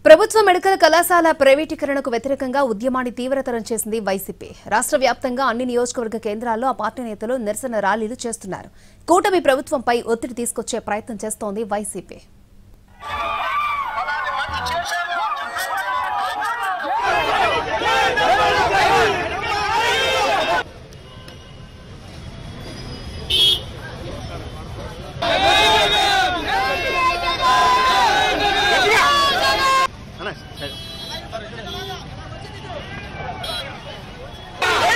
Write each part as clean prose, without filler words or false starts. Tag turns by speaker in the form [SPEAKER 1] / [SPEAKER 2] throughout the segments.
[SPEAKER 1] ప్రభుత్వ మెడికల్ కళాశాల ప్రైవేటీకరణకు వ్యతిరేకంగా ఉద్యమాన్ని తీవ్రతరం చేసింది వైసీపీ. రాష్ట్ర వ్యాప్తంగా అన్ని నియోజకవర్గ కేంద్రాల్లో ఆ పార్టీ నేతలు నిరసన ర్యాలీలు చేస్తున్నారు. కూటమి ప్రభుత్వంపై ఒత్తిడి తీసుకొచ్చే ప్రయత్నం చేస్తోంది వైసీపీ.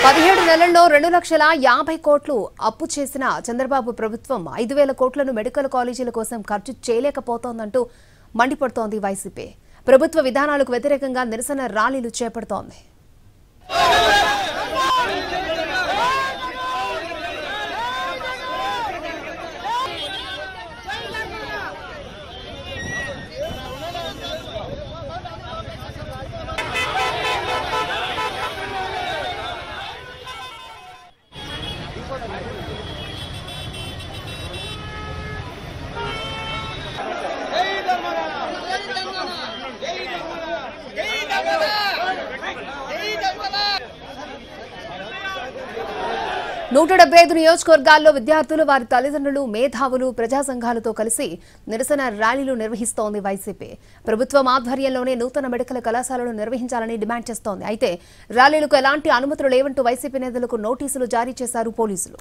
[SPEAKER 1] 17 నెలల్లో 2,50,00,000 కోట్లు అప్పు చేసిన చంద్రబాబు ప్రభుత్వం 5,000 కోట్లను మెడికల్ కాలేజీల కోసం ఖర్చు చేయలేకపోతోందంటూ మండిపడుతోంది వైసీపీ. ప్రభుత్వ విధానాలకు వ్యతిరేకంగా నిరసన ర్యాలీలు చేపడుతోంది. నూట 75 నియోజకవర్గాల్లో విద్యార్థులు, వారి తల్లిదండ్రులు, మేధావులు, ప్రజా సంఘాలతో కలిసి నిరసన ర్యాలీలు నిర్వహిస్తోంది వైసీపీ. ప్రభుత్వం ఆధ్వర్యంలోనే నూతన మెడికల్ కళాశాలను నిర్వహించాలని డిమాండ్ చేస్తోంది. అయితే ర్యాలీలకు ఎలాంటి అనుమతులు లేవంటూ వైసీపీ నేతలకు నోటీసులు జారీ చేశారు పోలీసులు.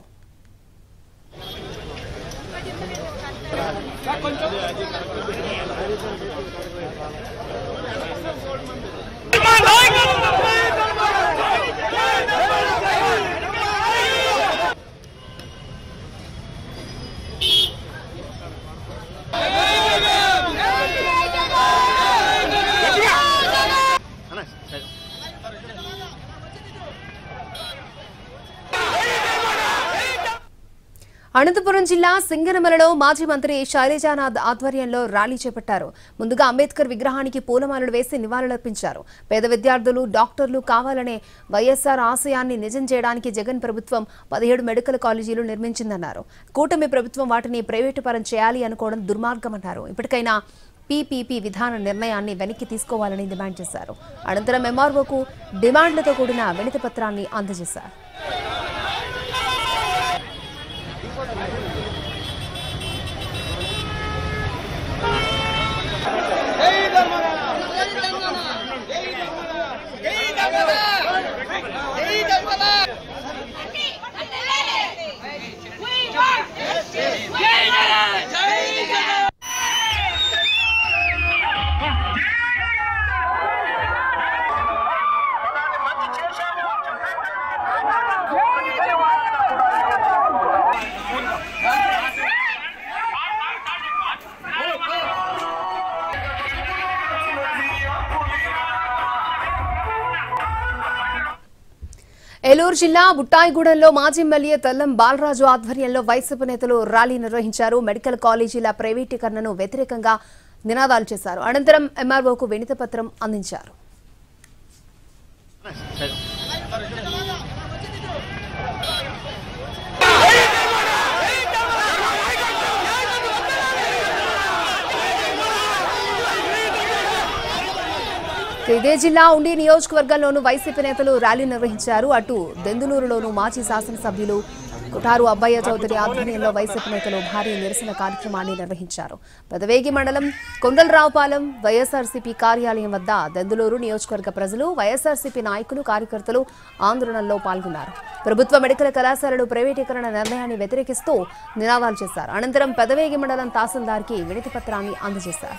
[SPEAKER 1] అనంతపురం జిల్లా సింగనమలలో మాజీ మంత్రి శైలజానాథ్ ఆధ్వర్యంలో ర్యాలీ చేపట్టారు. ముందుగా అంబేద్కర్ విగ్రహానికి పూలమాలలు వేసి నివాళులర్పించారు. పేద విద్యార్థులు, డాక్టర్లు కావాలనే వైఎస్ఆర్ ఆశయాన్ని నిజం చేయడానికి జగన్ ప్రభుత్వం 17 మెడికల్ కాలేజీలు నిర్మించిందన్నారు. కూటమి ప్రభుత్వం వాటిని ప్రైవేటు పరం చేయాలి అనుకోవడం దుర్మార్గమన్నారు. ఇప్పటికైనా పీపీపీ విధాన నిర్ణయాన్ని వెనక్కి తీసుకోవాలని డిమాండ్ చేశారు. అనంతరం ఎంఆర్ఓకు డిమాండ్లతో కూడిన వినతి పత్రాన్ని అందజేశారు. ఏలూరు జిల్లా బుట్టాయిగూడెంలో మాజీ ఎమ్మెల్యే తెల్లం బాలరాజు ఆధ్వర్యంలో వైసీపీ నేతలు ర్యాలీ నిర్వహించారు. మెడికల్ కాలేజీల ప్రైవేటీకరణను వ్యతిరేకంగా నినాదాలు చేశారు. అనంతరం ఎంఆర్ఓకు వినతి పత్రం అందించారు. ఇదే జిల్లా ఉండి నియోజకవర్గంలోనూ వైసీపీ నేతలు ర్యాలీ నిర్వహించారు. అటు దెందులూరులోనూ మాజీ శాసనసభ్యులు కుటారు అబ్బయ్య చౌదరి ఆధ్వర్యంలో వైసీపీ నేతలు భారీ నిరసన కార్యక్రమాన్ని నిర్వహించారు. పెదవేగి మండలం కొండలరావుపాలెం వైఎస్ఆర్సీపీ కార్యాలయం వద్ద దెందులూరు నియోజకవర్గ ప్రజలు, వైఎస్ఆర్సీపీ నాయకులు, కార్యకర్తలు ఆందోళనలో పాల్గొన్నారు. ప్రభుత్వ మెడికల్ కళాశాలలు ప్రైవేటీకరణ నిర్ణయాన్ని వ్యతిరేకిస్తూ నినాదాలు చేశారు. అనంతరం పెదవేగి మండలం తహసీల్దార్కి వినతి పత్రాన్ని అందజేశారు.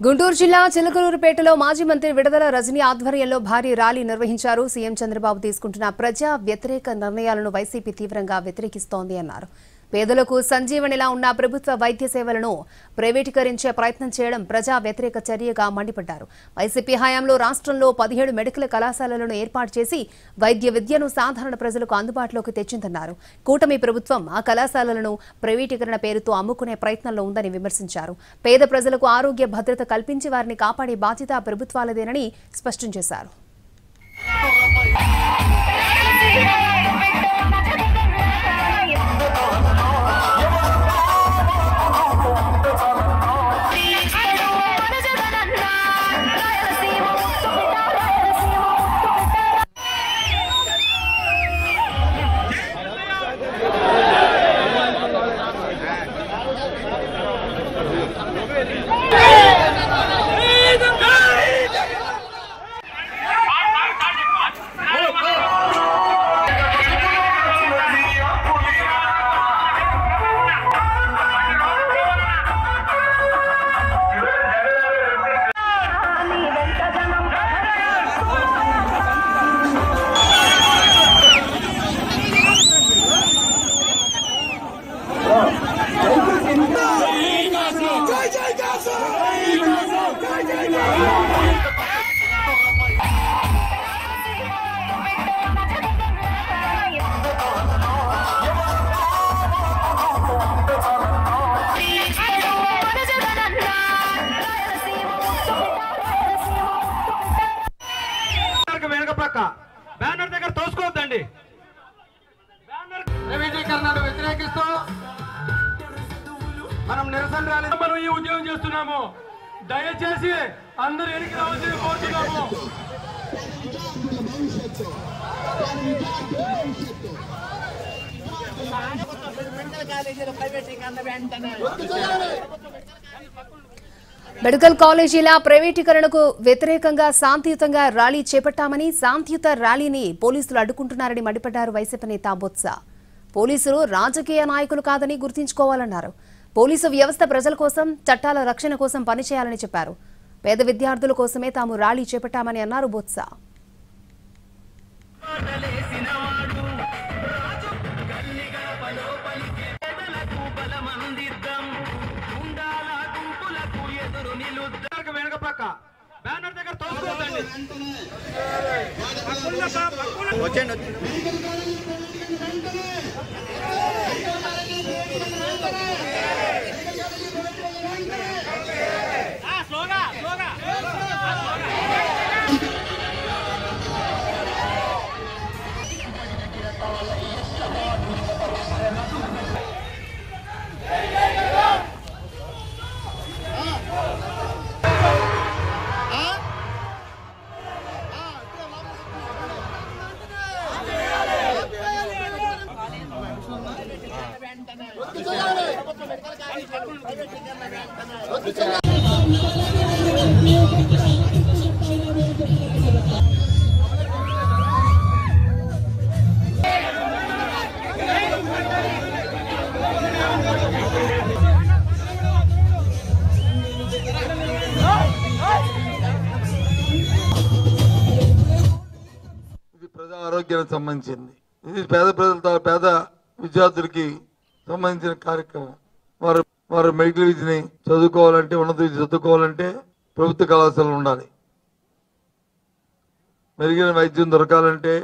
[SPEAKER 1] గుంటూరు జిల్లా చిలకలూరుపేటలో మాజీ మంత్రి విడదల రజనీ ఆధ్వర్యంలో భారీ ర్యాలీ నిర్వహించారు. సీఎం చంద్రబాబు తీసుకుంటున్న ప్రజా వ్యతిరేక నిర్ణయాలను వైసీపీ తీవ్రంగా వ్యతిరేకిస్తోంది అన్నారు. పేదలకు సంజీవనిలా ఉన్న ప్రభుత్వ వైద్య సేవలను ప్రైవేటీకరించే ప్రయత్నం చేయడం ప్రజా వ్యతిరేక చర్యగా మండిపడ్డారు. వైసీపీ హయాంలో రాష్ట్రంలో 17 మెడికల్ కళాశాలలను ఏర్పాటు చేసి వైద్య విద్యను సాధారణ ప్రజలకు అందుబాటులోకి తెచ్చిందన్నారు. కూటమి ప్రభుత్వం ఆ కళాశాలలను ప్రైవేటీకరణ పేరుతో అమ్ముకునే ప్రయత్నంలో ఉందని విమర్శించారు. పేద ప్రజలకు ఆరోగ్య భద్రత కల్పించి వారిని కాపాడే బాధ్యత ప్రభుత్వాలదేనని స్పష్టం చేశారు.
[SPEAKER 2] బ్యానర్ దగ్గర తోసుకోవద్దండి. ప్రైవేటీకరణను వ్యతిరేకిస్తూ మనం నిరసన ర్యాలీ మనం ఈ ఉద్యోగం చేస్తున్నాము. దయచేసి అందరూ ఎనికి రావాల్సి కోరుతున్నాము.
[SPEAKER 1] మెడికల్ కాలేజీల ప్రైవేటీకరణకు వ్యతిరేకంగా శాంతియుతంగా ర్యాలీ చేపట్టామని, శాంతియుత ర్యాలీని పోలీసులు అడ్డుకుంటున్నారని మండిపడ్డారు వైసీపీ నేత బొత్స. పోలీసులు రాజకీయ నాయకులు కాదని గుర్తుంచుకోవాలన్నారు. పోలీసు వ్యవస్థ ప్రజల కోసం, చట్టాల రక్షణ కోసం పనిచేయాలని చెప్పారు. పేద విద్యార్థుల కోసమే తాము ర్యాలీ చేపట్టామని అన్నారు బొత్స.
[SPEAKER 2] బ్యానర్ దగ్గర తోసుకోవద్దండి.
[SPEAKER 3] ప్రజా ఆరోగ్యానికి సంబంధించింది. ఇది పేద విద్యార్థులకి సంబంధించిన కార్యక్రమం. వారు మెడికల్ విద్యని చదువుకోవాలంటే, ఉన్నత విద్య చదువుకోవాలంటే ప్రభుత్వ కళాశాలలు ఉండాలి. మెరుగైన వైద్యం దొరకాలంటే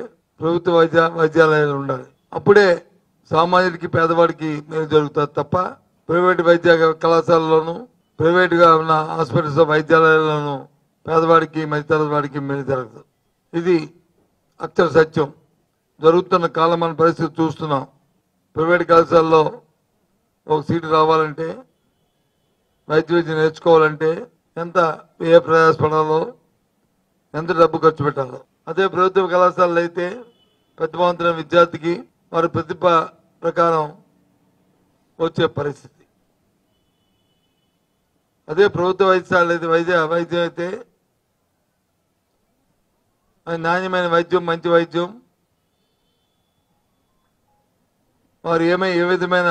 [SPEAKER 3] ప్రభుత్వ వైద్యాలయాలు ఉండాలి. అప్పుడే సామాన్యుడికి, పేదవాడికి మేలు జరుగుతుంది తప్ప ప్రైవేట్ వైద్య కళాశాలలోనూ, ప్రైవేటుగా ఉన్న హాస్పిటల్స్, వైద్యాలయాల్లోనూ పేదవాడికి, మధ్యతరగతి వాడికి మేలు జరగదు. ఇది అక్షర సత్యం. జరుగుతున్న కాలమాన పరిస్థితి చూస్తున్నాం. ప్రైవేట్ కళాశాలలో ఒక సీటు రావాలంటే, వైద్య విద్య నేర్చుకోవాలంటే ఏ ప్రయాసపడాలో, ఎంత డబ్బు ఖర్చు పెట్టాలో. అదే ప్రభుత్వ కళాశాలలు అయితే ప్రతిభావంతులైన విద్యార్థికి వారి ప్రతిభ ప్రకారం వచ్చే పరిస్థితి. అదే ప్రభుత్వ వైద్యశాల అయితే వైద్యం అయితే నాణ్యమైన వైద్యం, మంచి వైద్యం, వారు ఏ విధమైన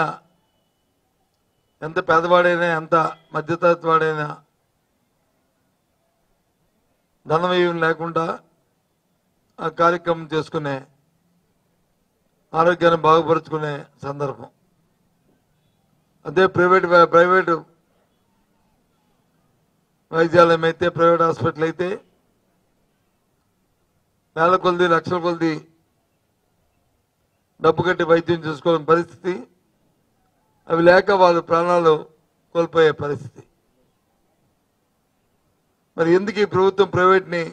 [SPEAKER 3] ఎంత పేదవాడైనా, ఎంత మధ్యతరగతి వాడైనా ధనవ్యయం లేకుండా ఆ కార్యక్రమం చేసుకునే ఆరోగ్యాన్ని బాగుపరుచుకునే సందర్భం. అదే ప్రైవేటు వైద్యాలయం అయితే, ప్రైవేట్ హాస్పిటల్ అయితే వేల కొలది లక్షల కొలది డబ్బు కట్టి వైద్యం చేసుకోవాలని పరిస్థితి, అవి లేక వాళ్ళు ప్రాణాలు కోల్పోయే పరిస్థితి. మరి ఎందుకు ఈ ప్రభుత్వం ప్రైవేట్ని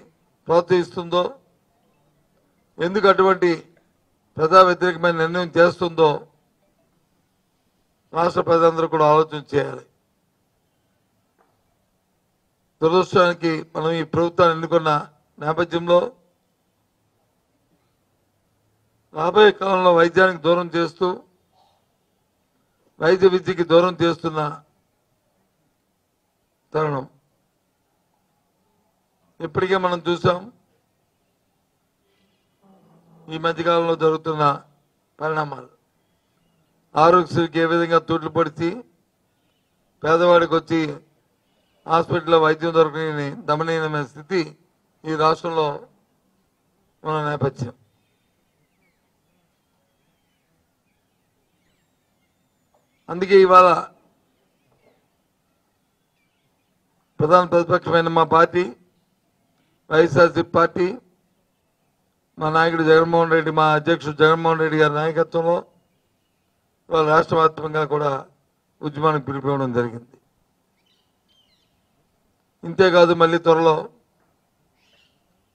[SPEAKER 3] ప్రోత్సహిస్తుందో, ఎందుకు అటువంటి ప్రజా వ్యతిరేకమైన నిర్ణయం చేస్తుందో రాష్ట్ర ప్రజలందరూ కూడా ఆలోచన చేయాలి. దురదృష్టానికి మనం ఈ ప్రభుత్వాన్ని ఎన్నుకున్న నేపథ్యంలో రాబోయే కాలంలో వైద్యానికి దూరం చేస్తూ, వైద్య విద్యకి దూరం చేస్తున్న తరుణం. ఇప్పటికే మనం చూసాం ఈ మధ్యకాలంలో జరుగుతున్న పరిణామాలు. ఆరోగ్యశ్రీకి ఏ విధంగా తూట్లు పడిచి పేదవాడికి వచ్చి హాస్పిటల్లో వైద్యం దొరకని దమనీయమైన స్థితి ఈ రాష్ట్రంలో ఉన్న నేపథ్యం. అందుకే ఇవాళ ప్రధాన ప్రతిపక్షమైన మా పార్టీ వైఎస్ఆర్సీపీ పార్టీ, మా నాయకుడు జగన్మోహన్ రెడ్డి, మా అధ్యక్షుడు జగన్మోహన్ రెడ్డి గారి నాయకత్వంలో ఇవాళ రాష్ట్ర వ్యాప్తంగా కూడా ఉద్యమానికి పిలిపివ్వడం జరిగింది. ఇంతేకాదు మళ్ళీ త్వరలో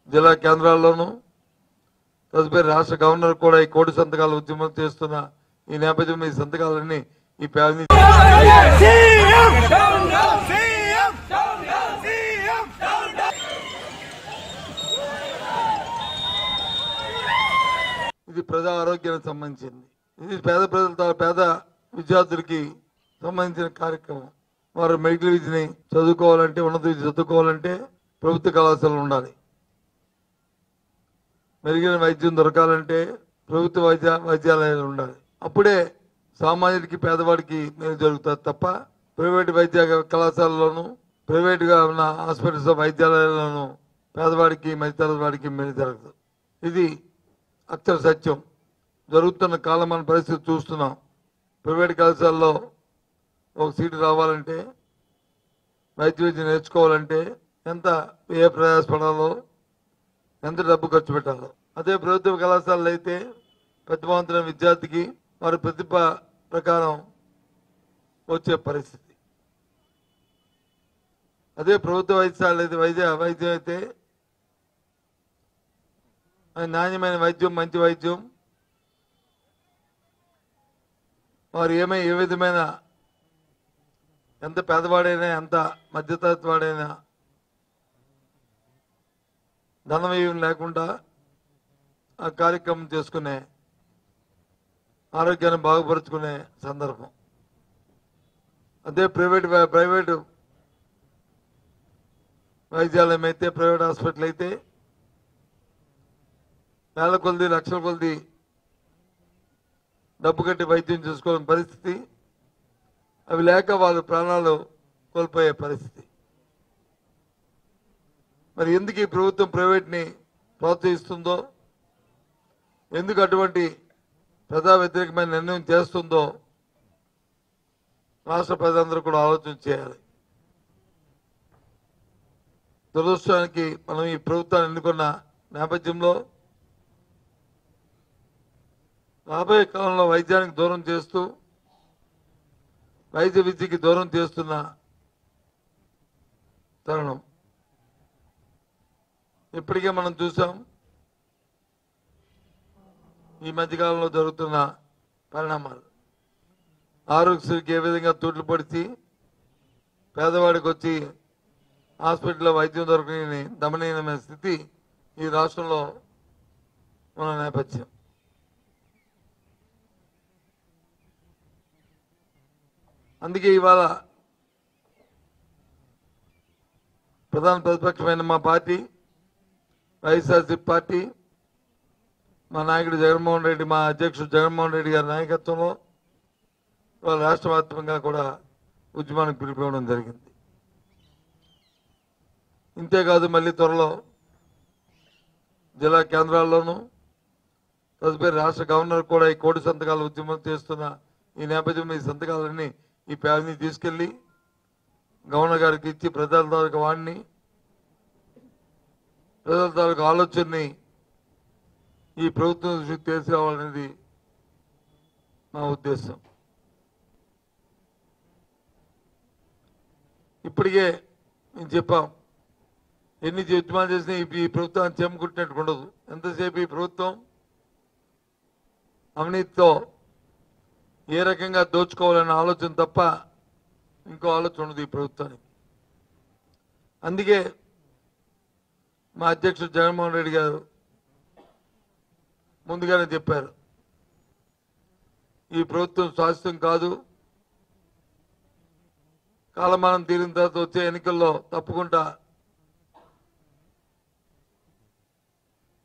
[SPEAKER 3] జిల్లా కేంద్రాల్లోనూ తదుపరి రాష్ట్ర గవర్నర్ కూడా ఈ కోటి సంతకాలు ఉద్యమం చేస్తున్న ఈ నేపథ్యంలో ఈ సంతకాలన్నీ ఈ ప్యాలెస్ ఇది ప్రజా ఆరోగ్యానికి సంబంధించింది. ఇది పేద ప్రజలతో పేద విద్యార్థులకి సంబంధించిన కార్యక్రమం. వారు మెడికల్ విద్యని చదువుకోవాలంటే, ఉన్నత విద్య చదువుకోవాలంటే ప్రభుత్వ కళాశాలలు ఉండాలి. మెరుగైన వైద్యం దొరకాలంటే ప్రభుత్వ వైద్యాలయాలు ఉండాలి. అప్పుడే సామాన్యుడికి, పేదవాడికి మేలు జరుగుతుంది తప్ప ప్రైవేటు వైద్య కళాశాలలోనూ, ప్రైవేటుగా ఉన్న హాస్పిటల్స్ వైద్యాలయాల్లోనూ పేదవాడికి, మధ్యతరగతి వాడికి మేలు జరగదు. ఇది అక్షర సత్యం. జరుగుతున్న కాలమాన పరిస్థితి చూస్తున్నాం. ప్రైవేట్ కళాశాలలో ఒక సీటు రావాలంటే, వైద్య విద్య నేర్చుకోవాలంటే ఎంత ప్రయాసపడాలో, ఎంత డబ్బు ఖర్చు పెట్టాలో. అదే ప్రభుత్వ కళాశాలలు అయితే ప్రతిభావంతులైన విద్యార్థికి వారి ప్రతిభ ప్రకారం వచ్చే పరిస్థితి. అదే ప్రభుత్వ వైద్యశాల అయితే వైద్యం అయితే నాణ్యమైన వైద్యం, మంచి వైద్యం, వారు ఏ విధమైన ఎంత పేదవాడైనా, ఎంత మధ్యతరగతి వాడైనా ధనవ్యయం లేకుండా ఆ కార్యక్రమం చేసుకునే ఆరోగ్యాన్ని బాగుపరుచుకునే సందర్భం. అదే ప్రైవేటు వైద్యాలయం అయితే, ప్రైవేట్ హాస్పిటల్ అయితే వేల కొలది లక్షల కొలది డబ్బు కట్టి వైద్యం చేసుకోవాలని పరిస్థితి, అవి లేక వాళ్ళు ప్రాణాలు కోల్పోయే పరిస్థితి. మరి ఎందుకు ఈ ప్రభుత్వం ప్రైవేట్ని ప్రోత్సహిస్తుందో, ఎందుకు అటువంటి ప్రజా వ్యతిరేకమైన నిర్ణయం చేస్తుందో రాష్ట్ర ప్రజలందరూ కూడా ఆలోచన చేయాలి. దురదృష్టానికి మనం ఈ ప్రభుత్వాన్ని ఎన్నుకున్న నేపథ్యంలో రాబోయే కాలంలో వైద్యానికి దూరం చేస్తూ, వైద్య విద్యకి దూరం చేస్తున్న తరుణం. ఇప్పటికే మనం చూసాం ఈ మధ్యకాలంలో జరుగుతున్న పరిణామాలు. ఆరోగ్యశ్రీకి ఏ విధంగా తూట్లు పడిచి పేదవాడికి వచ్చి హాస్పిటల్లో వైద్యం దొరకని దమనీయమైన స్థితి ఈ రాష్ట్రంలో ఉన్న నేపథ్యం. అందుకే ఇవాళ ప్రధాన ప్రతిపక్షమైన మా పార్టీ వైఎస్ఆర్సీపీ పార్టీ, మా నాయకుడు జగన్మోహన్ రెడ్డి, మా అధ్యక్షుడు జగన్మోహన్ రెడ్డి గారి నాయకత్వంలో ఇవాళ రాష్ట్ర వ్యాప్తంగా కూడా ఉద్యమానికి పిలిపివ్వడం జరిగింది. ఇంతేకాదు మళ్ళీ త్వరలో జిల్లా కేంద్రాల్లోనూ తదుపరి రాష్ట్ర గవర్నర్ కూడా ఈ కోటి సంతకాల ఉద్యమం చేస్తున్న ఈ నేపథ్యంలో ఈ సంతకాలన్నీ ఈ ప్యాడ్ని తీసుకెళ్లి గవర్నర్ గారికి ఇచ్చి ప్రజల తాలూకు వాడిని ప్రజల తాలూకు ఆలోచనని ఈ ప్రభుత్వం దృష్టికి తీసుకురావాలనేది నా ఉద్దేశం. ఇప్పటికే నేను చెప్పాం, ఎన్ని ఉద్యమాలు చేసినా ఈ ప్రభుత్వాన్ని చెమ్ముకుంటున్నట్టు ఉండదు. ఎంతసేపు ఈ ప్రభుత్వం అవినీతితో ఏ రకంగా దోచుకోవాలన్న ఆలోచన తప్ప ఇంకో ఆలోచన ఉండదు ఈ ప్రభుత్వానికి. అందుకే మా అధ్యక్షుడు జగన్మోహన్ రెడ్డి గారు ముందుగానే చెప్పారు, ఈ ప్రభుత్వం శాశ్వతం కాదు, కాలమానం తీరిన తర్వాత వచ్చే ఎన్నికల్లో తప్పకుండా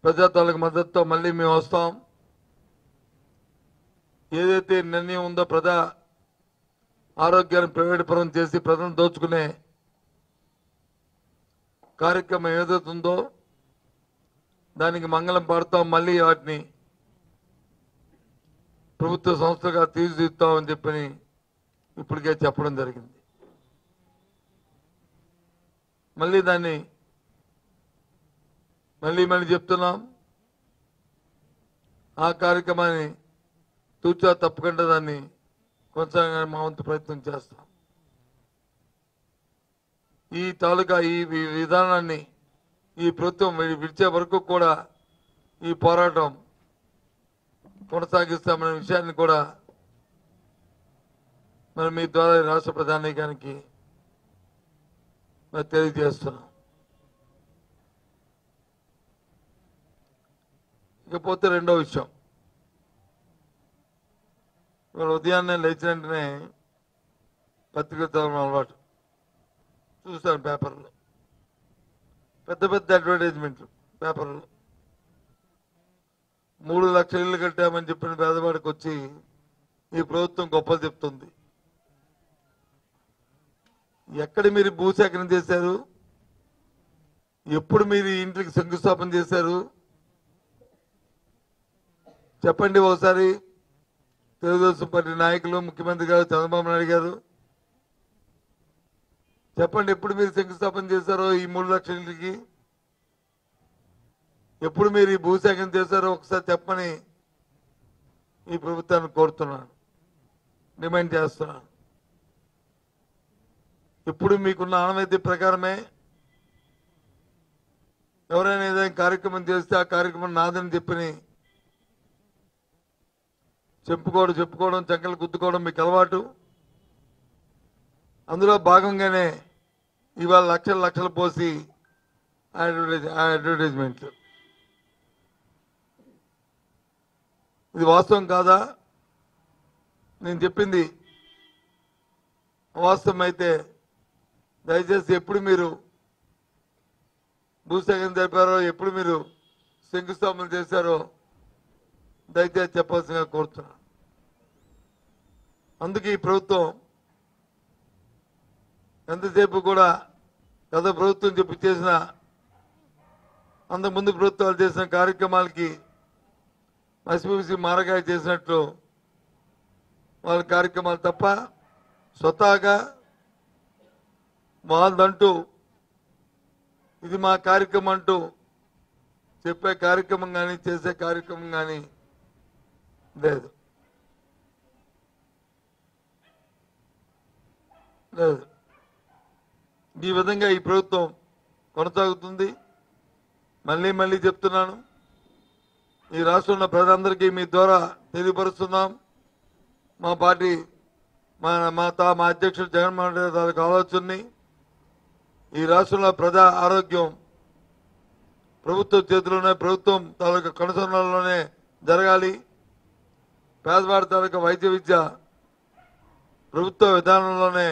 [SPEAKER 3] ప్రజాతాలకు మద్దతుతో మళ్ళీ మేము వస్తాం. ఏదైతే నిర్ణయం ఉందో ప్రజా ఆరోగ్యాన్ని ప్రైవేట్ పరం చేసి ప్రజలను దోచుకునే కార్యక్రమం ఏదైతే ఉందో దానికి మంగళం పాడతాం. మళ్ళీ వాటిని ప్రభుత్వ సంస్థగా తీర్చిదిద్దుతామని చెప్పని ఇప్పటికే చెప్పడం జరిగింది. మళ్ళీ దాన్ని మళ్ళీ చెప్తున్నాం. ఆ కార్యక్రమాన్ని తూచా తప్పకుండా దాన్ని కొనసాగ మా వంతు ప్రయత్నం చేస్తాం. ఈ తాలూకా ఈ విధానాన్ని ఈ ప్రభుత్వం విడిచే వరకు కూడా ఈ పోరాటం కొనసాగిస్తామనే విషయాన్ని కూడా మరి మీ ద్వారా రాష్ట్ర ప్రధానికానికి మరి తెలియజేస్తున్నాం. ఇకపోతే రెండో విషయం, ఇవాళ ఉదయాన్నే లేచిన వెంటనే పత్రిక చదవడం అలవాటు. చూస్తాను పేపర్లో పెద్ద అడ్వర్టైజ్మెంట్లు పేపర్లో 3 లక్షల ఇళ్ళు కట్టామని చెప్పిన పేదవాడికి వచ్చి ఈ ప్రభుత్వం గొప్పలు చెప్తుంది. ఎక్కడ మీరు భూసేకరణ చేశారు? ఎప్పుడు మీరు ఇంటికి శంకుస్థాపన చేశారు? చెప్పండి ఒకసారి. తెలుగుదేశం పార్టీ నాయకులు, ముఖ్యమంత్రి గారు చంద్రబాబు నాయుడు గారు చెప్పండి, ఎప్పుడు మీరు శంకుస్థాపన చేశారో ఈ 3 లక్షల ఇంటికి? ఎప్పుడు మీరు ఈ భూసేకరణ చేశారో ఒకసారి చెప్పని ఈ ప్రభుత్వాన్ని కోరుతున్నాను, డిమాండ్ చేస్తున్నాను. ఇప్పుడు మీకున్న ఆనవాయితీ ప్రకారమే ఎవరైనా ఏదైనా కార్యక్రమం చేస్తే ఆ కార్యక్రమం నాదని చెప్పని చెప్పుకోవడం చంకలు గుద్దుకోవడం మీకు అలవాటు. అందులో భాగంగానే ఇవాళ లక్షలు పోసి అడ్వర్టైజ్మెంట్లు. ఇది వాస్తవం కాదా? నేను చెప్పింది వాస్తవం అయితే దయచేసి ఎప్పుడు మీరు భూసేకరణ జరిపారో, ఎప్పుడు మీరు శంకుస్థాపన చేశారో దయచేసి చెప్పాల్సిందిగా కోరుతున్నాను. అందుకే ఈ ప్రభుత్వం ఎంతసేపు కూడా గత ప్రభుత్వం చెప్పి చేసిన, అంతకుముందు ప్రభుత్వాలు చేసిన కార్యక్రమాలకి మసిపూసి మారకాయ చేసినట్లు వాళ్ళ కార్యక్రమాలు తప్ప స్వతహాగా వాళ్ళంటూ ఇది మా కార్యక్రమం అంటూ చెప్పే కార్యక్రమం కానీ చేసే కార్యక్రమం కానీ లేదు. ఈ విధంగా ఈ ప్రభుత్వం కొనసాగుతుంది. మళ్ళీ చెప్తున్నాను, ఈ రాష్ట్రంలో ప్రజలందరికీ మీ ద్వారా తెలియపరుస్తున్నాం. మా పార్టీ మా అధ్యక్షుడు జగన్మోహన్ రెడ్డి తాలూకు ఆలోచనని ఈ రాష్ట్రంలో ప్రజా ఆరోగ్యం ప్రభుత్వం చేతిలోనే, ప్రభుత్వం తాలూకు కనుసరణలోనే జరగాలి. పేదవాడి తాలూకు వైద్య విద్య ప్రభుత్వ విధానంలోనే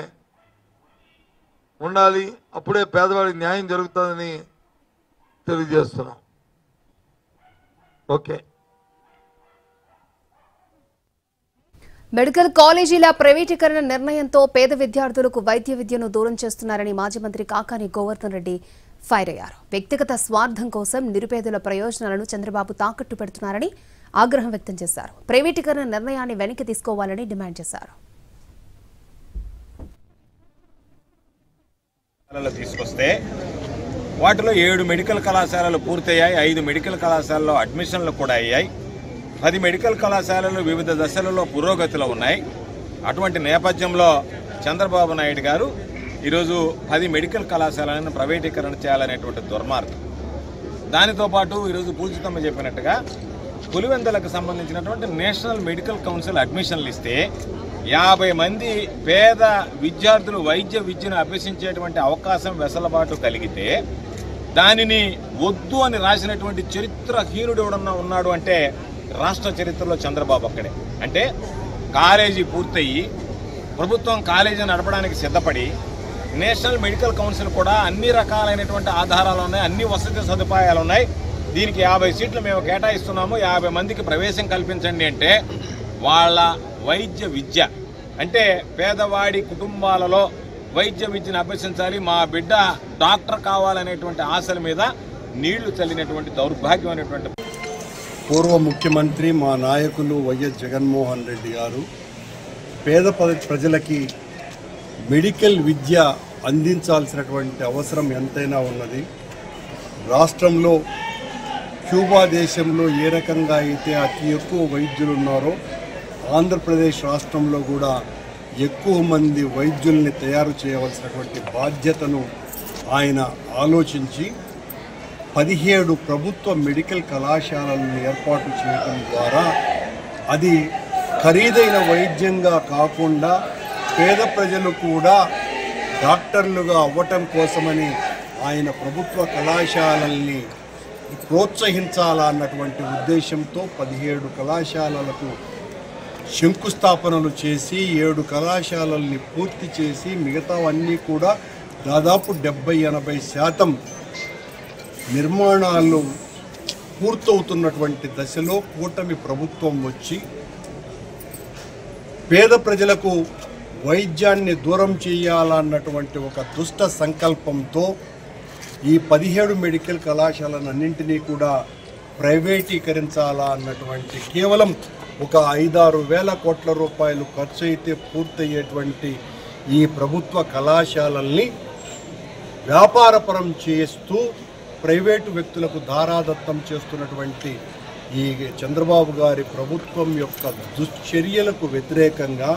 [SPEAKER 3] ఉండాలి. అప్పుడే పేదవాడికి న్యాయం జరుగుతుందని తెలియజేస్తున్నాం. ఓకే.
[SPEAKER 1] మెడికల్ కాలేజీల ప్రైవేటీకరణ నిర్ణయంతో పేద విద్యార్థులకు వైద్య విద్యను దూరం చేస్తున్నారని మాజీ మంత్రి కాకాని గోవర్ధన్ రెడ్డి ఫైర్ అయ్యారు. వ్యక్తిగత స్వార్థం కోసం నిరుపేదల ప్రయోజనాలను చంద్రబాబు తాకట్టు పెడుతున్నారని ఆగ్రహం వ్యక్తం చేశారు. ప్రైవేటీకరణ నిర్ణయాన్ని వెనక్కి తీసుకోవాలని డిమాండ్ చేశారు.
[SPEAKER 4] తీసుకొస్తే వాటిలో 7 మెడికల్ కళాశాలలు పూర్తయ్యాయి. 5 మెడికల్ కళాశాలలో అడ్మిషన్లు కూడా అయ్యాయి. 10 మెడికల్ కళాశాలలు వివిధ దశలలో పురోగతిలో ఉన్నాయి. అటువంటి నేపథ్యంలో చంద్రబాబు నాయుడు గారు ఈరోజు 10 మెడికల్ కళాశాలను ప్రైవేటీకరణ చేయాలనేటువంటి దుర్మార్గం. దానితో పాటు ఈరోజు పూజితమ్మ చెప్పినట్టుగా పులివెందులకు సంబంధించినటువంటి నేషనల్ మెడికల్ కౌన్సిల్ అడ్మిషన్లు ఇస్తే 50 మంది పేద విద్యార్థులు వైద్య విద్యను అభ్యసించేటువంటి అవకాశం వెసులుబాటు కలిగితే దానిని వద్దు అని రాసినటువంటి చరిత్రహీనుడు ఎవడన్నా ఉన్నాడు అంటే రాష్ట్ర చరిత్రలో చంద్రబాబు అక్కడే. అంటే కాలేజీ పూర్తయి ప్రభుత్వం కాలేజీ నడపడానికి సిద్ధపడి నేషనల్ మెడికల్ కౌన్సిల్ కూడా అన్ని రకాలైనటువంటి ఆధారాలు ఉన్నాయి, అన్ని వసతి సదుపాయాలు ఉన్నాయి, దీనికి 50 సీట్లు మేము కేటాయిస్తున్నాము, 50 మందికి ప్రవేశం కల్పించండి అంటే వాళ్ళ వైద్య విద్య అంటే పేదవాడి కుటుంబాలలో వైద్య విద్యను అభ్యసించాలి, మా బిడ్డ డాక్టర్ కావాలనేటువంటి ఆశల మీద నీళ్లు చల్లినటువంటి దౌర్భాగ్యమైనటువంటి
[SPEAKER 5] పూర్వ ముఖ్యమంత్రి మా నాయకులు వైఎస్ జగన్మోహన్ రెడ్డి గారు పేద ప్రజలకి మెడికల్ విద్య అందించాల్సినటువంటి అవసరం ఎంతైనా ఉన్నది. రాష్ట్రంలో క్యూబా దేశంలో ఏ రకంగా అయితే అతి ఎక్కువ వైద్యులు ఉన్నారో ఆంధ్రప్రదేశ్ రాష్ట్రంలో కూడా ఎక్కువ మంది వైద్యుల్ని తయారు చేయవలసినటువంటి బాధ్యతను ఆయన ఆలోచించి 17 ప్రభుత్వ మెడికల్ కళాశాలలను ఏర్పాటు చేయడం ద్వారా అది ఖరీదైన వైద్యంగా కాకుండా పేద ప్రజలు కూడా డాక్టర్లుగా అవ్వటం కోసమని ఆయన ప్రభుత్వ కళాశాలల్ని ప్రోత్సహించాలన్నటువంటి ఉద్దేశంతో 17 కళాశాలలకు శంకుస్థాపనలు చేసి 7 కళాశాలల్ని పూర్తి చేసి మిగతావన్నీ కూడా దాదాపు 70-80% నిర్మాణాలు పూర్తవుతున్నటువంటి దశలో కూటమి ప్రభుత్వం వచ్చి పేద ప్రజలకు వైద్యాన్ని దూరం చేయాలన్నటువంటి ఒక దుష్ట సంకల్పంతో ఈ 17 మెడికల్ కళాశాలన్నింటినీ కూడా ప్రైవేటీకరించాలా అన్నటువంటి కేవలం ఒక 5-6 వేల కోట్ల రూపాయలు ఖర్చు అయితే పూర్తయ్యేటువంటి ఈ ప్రభుత్వ కళాశాలల్ని వ్యాపారపరం చేస్తూ ప్రైవేటు వ్యక్తులకు ధారాదత్తం చేస్తున్నటువంటి ఈ చంద్రబాబు గారి ప్రభుత్వం యొక్క దుశ్చర్యలకు వ్యతిరేకంగా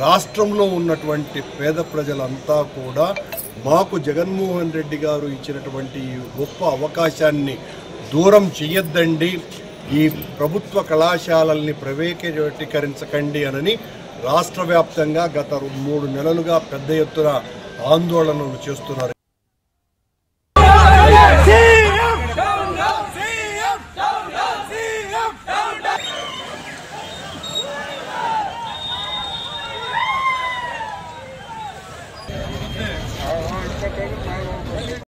[SPEAKER 5] రాష్ట్రంలో ఉన్నటువంటి పేద ప్రజలంతా కూడా మాకు జగన్మోహన్ రెడ్డి గారు ఇచ్చినటువంటి ఈ గొప్ప అవకాశాన్ని దూరం చేయొద్దండి, ఈ ప్రభుత్వ కళాశాలల్ని ప్రైవేటీకరించకండి అని రాష్ట్ర వ్యాప్తంగా గత 3 నెలలుగా పెద్ద ఎత్తున ఆందోళనలు చేస్తున్నారు.